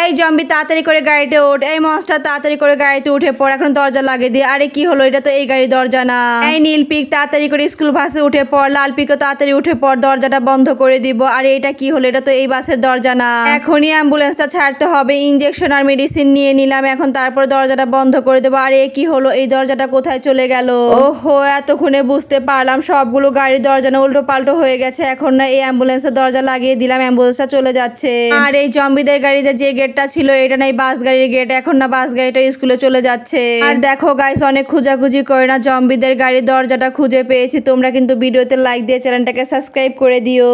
এই জম্বি তাড়াতাড়ি করে গাড়িতে ওঠ, এই মনস্টার তাড়াতাড়ি করে গাড়িতে উঠে পড়, এখন দরজা লাগিয়ে দিয়ে। আরে কি হলো, এটা তো এই গাড়ির দরজা না। এই নীল পিক তাড়াতাড়ি করে স্কুল বাসে উঠে পড়, লাল পিকও তাড়াতাড়ি উঠে পড়, দরজাটা বন্ধ করে দিব। আরে এটা কি হলো, এটা তো এই বাসের দরজা না। এখনই অ্যাম্বুলেন্সটা ছাড়তে হবে, ইনজেকশন আর মেডিসিন নিয়ে নিলাম, এখন তারপর দরজাটা বন্ধ করে দেবো। আরে কি হলো, এই দরজাটা কোথায় চলে গেল? ওহো, এতক্ষণে বুঝতে পারলাম সবগুলো গাড়ির দরজা না উল্টো পাল্টো হয়ে গেছে। এখন না এই অ্যাম্বুলেন্সের দরজা লাগিয়ে দিলাম, অ্যাম্বুলেন্সটা চলে যাচ্ছে। আর এই জম্বিদের গাড়িতে যে গেটটা ছিল এটা নাই বাস গাড়ির গেট, এখন না বাস গাড়িটা স্কুলে চলে যাচ্ছে। আর দেখো গাইস, অনেক খোঁজাখুঁজি করে না জম্বিদের গাড়ির দরজাটা খুঁজে পেয়েছি। তোমরা কিন্তু ভিডিওতে লাইক দিয়ে চ্যানেলটাকে সাবস্ক্রাইব করে দিও।